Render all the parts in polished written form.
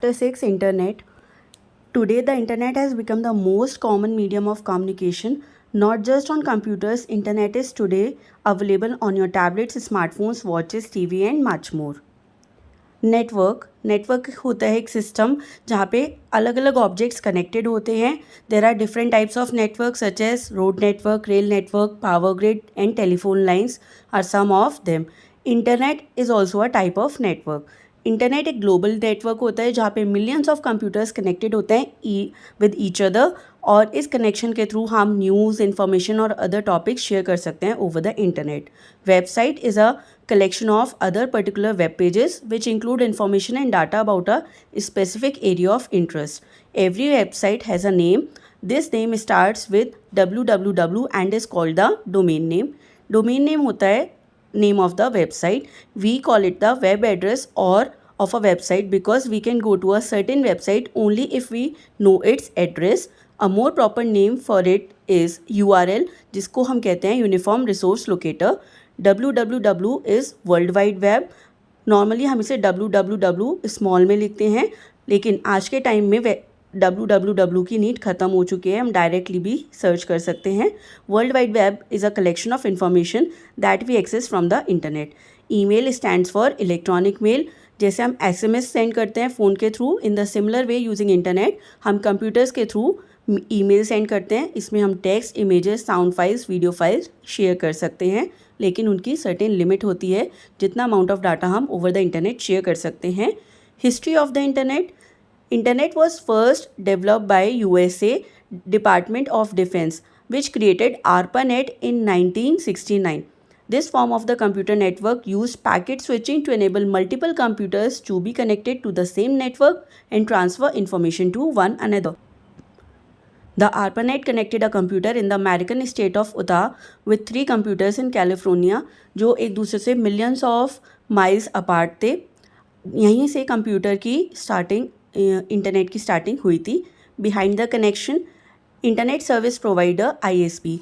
Chapter 6 Internet. Today, the internet has become the most common medium of communication. Not just on computers, internet is today available on your tablets, smartphones, watches, TV, and much more. Network होता है एक system जहाँ पे अलग अलग objects connected होते हैं. There are different types of network such as road network, rail network, power grid and telephone lines are some of them. Internet is also a type of network. Internet एक global network होता है जहाँ पे millions of computers connected होते हैं with each other, और इस connection के थ्रू हम न्यूज़, इन्फॉर्मेशन और अदर टॉपिक्स शेयर कर सकते हैं over the internet. Website is a collection of other particular web pages which include information and data about a specific area of interest. Every website has a name. This name starts with www and is called the domain name. Domain name होता है name of the website. We call it the web address or of a website because we can go to a certain website only if we know its address. A more proper name for it is URL, जिसको हम कहते हैं uniform resource locator. www is world wide web. Normally हम इसे www small में लिखते हैं, लेकिन आज के टाइम में www की नीड ख़त्म हो चुकी है. हम डायरेक्टली भी सर्च कर सकते हैं. World wide web is a collection of information that we access from the internet. Email stands for electronic mail. जैसे हम SMS सेंड करते हैं फ़ोन के through, in the similar way using internet हम कंप्यूटर्स के थ्रू ईमेल सेंड करते हैं. इसमें हम text, images, sound files, video files share कर सकते हैं, लेकिन उनकी सर्टेन लिमिट होती है जितना अमाउंट ऑफ डाटा हम ओवर द इंटरनेट शेयर कर सकते हैं. History of the internet. Internet was first developed by USA department of defence which created ARPANET in 1969. This form of the computer network used packet switching to enable multiple computers to be connected to the same network and transfer information to one another. The ARPANET connected a computer in the American state of Utah with 3 computers in California जो एक दूसरे से millions of miles apart थे. यहीं से computer की starting, internet की starting हुई थी. Behind the connection, internet service provider ISP,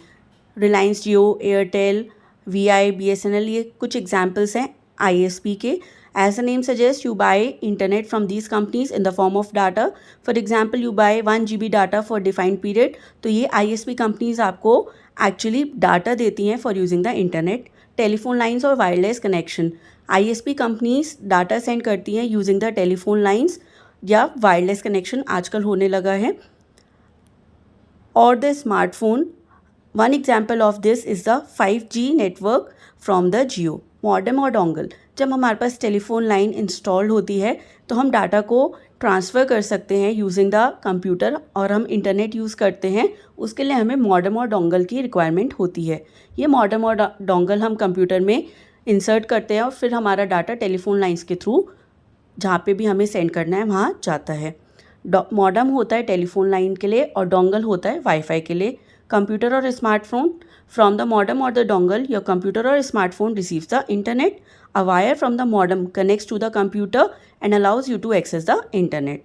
Reliance Jio, Airtel, VI, BSNL, ये कुछ एग्जाम्पल्स हैं ISP के. As the name suggests, you buy internet from these companies in the form of data. For example, you buy 1 GB data for defined period. तो ये ISP companies आपको actually data देती हैं for using the internet. Telephone lines और wireless connection. ISP companies data send करती हैं using the telephone lines या wireless connection आजकल होने लगा है. और the smartphone. One example of this is the 5G network from the Jio. Modem और डोंगल. जब हमारे पास टेलीफोन लाइन इंस्टॉल होती है तो हम डाटा को ट्रांसफ़र कर सकते हैं यूजिंग द कंप्यूटर, और हम इंटरनेट यूज़ करते हैं. उसके लिए हमें मॉडेम और डोंगल की रिक्वायरमेंट होती है. ये मॉडेम और डोंगल हम कंप्यूटर में इंसर्ट करते हैं और फिर हमारा डाटा टेलीफोन लाइन्स के थ्रू जहाँ पे भी हमें सेंड करना है वहाँ जाता है. मॉडेम होता है टेलीफोन लाइन के लिए और डोंगल होता है वाईफाई के लिए. कंप्यूटर और स्मार्टफोन. फ्रॉम द मॉडेम और द डोंगल योर कंप्यूटर और smartphone receives the internet. A wire from the modem connects to the computer and allows you to access the internet.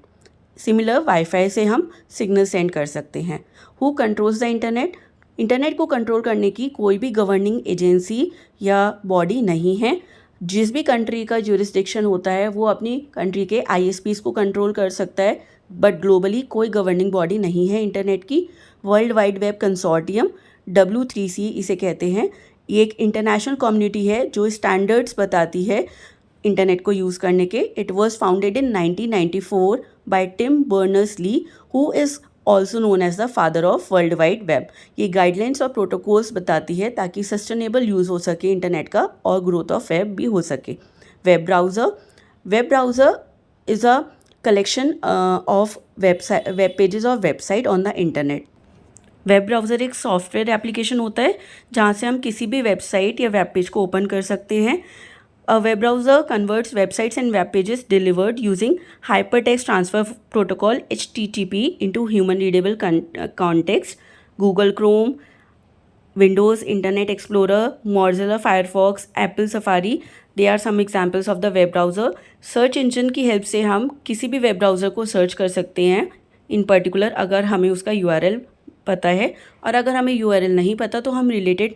Similar wifi से हम signal send कर सकते हैं. Who controls the internet? Internet को control करने की कोई भी गवर्निंग एजेंसी या बॉडी नहीं है. जिस भी कंट्री का ज्यूरिसडिक्शन होता है वो अपनी कंट्री के ISPs को कंट्रोल कर सकता है, बट ग्लोबली कोई गवर्निंग बॉडी नहीं है इंटरनेट की. World wide web consortium, W3C इसे कहते हैं, ये एक इंटरनेशनल कम्युनिटी है जो स्टैंडर्ड्स बताती है इंटरनेट को यूज़ करने के. It was founded in 1994 by Tim Berners-Lee who is also known as the father of world wide web. ये गाइडलाइंस और प्रोटोकॉल्स बताती है ताकि सस्टेनेबल यूज़ हो सके इंटरनेट का और ग्रोथ ऑफ वेब भी हो सके. Web browser is a collection of web pages of website on the internet. Web browser एक सॉफ्टवेयर एप्लीकेशन होता है जहाँ से हम किसी भी वेबसाइट या वेब पेज को ओपन कर सकते हैं. A web browser converts websites and web pages delivered using hypertext transfer protocol HTTP into human readable context. Google Chrome, Windows Internet Explorer, Mozilla Firefox, Apple Safari, they are some examples of the web browser. Search engine की help से हम किसी भी web browser को search कर सकते हैं, इन particular अगर हमें उसका URL पता है, और अगर हमें URL नहीं पता तो हम रिलेटेड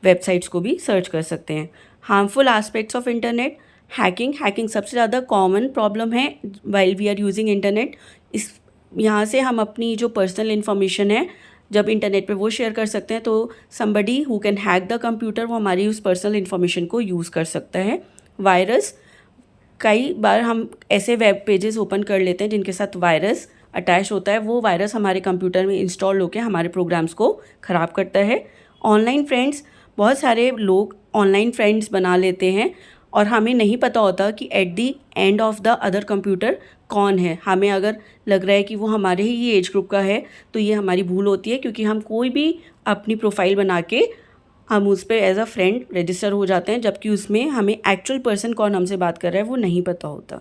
वेबसाइट्स को भी सर्च कर सकते हैं. Harmful aspects of internet. Hacking सबसे ज़्यादा कॉमन प्रॉब्लम है while we are using internet. इस यहाँ से हम अपनी जो पर्सनल इन्फॉर्मेशन है जब इंटरनेट पे वो शेयर कर सकते हैं, तो somebody who can hack the computer वो हमारी उस पर्सनल इन्फॉर्मेशन को यूज़ कर सकता है। वायरस, कई बार हम ऐसे वेब पेजेस ओपन कर लेते हैं जिनके साथ वायरस अटैच होता है, वो वायरस हमारे कंप्यूटर में इंस्टॉल होकर हमारे प्रोग्राम्स को ख़राब करता है। ऑनलाइन फ्रेंड्स, बहुत सारे लोग ऑनलाइन फ्रेंड्स बना लेते हैं और हमें नहीं पता होता कि at the end of the other computer कौन है। हमें अगर लग रहा है कि वो हमारे ही एज ग्रुप का है तो ये हमारी भूल होती है, क्योंकि हम कोई भी अपनी प्रोफाइल बना के हम उस पर एज अ फ्रेंड रजिस्टर हो जाते हैं, जबकि उसमें हमें एक्चुअल पर्सन कौन हमसे बात कर रहा है वो नहीं पता होता।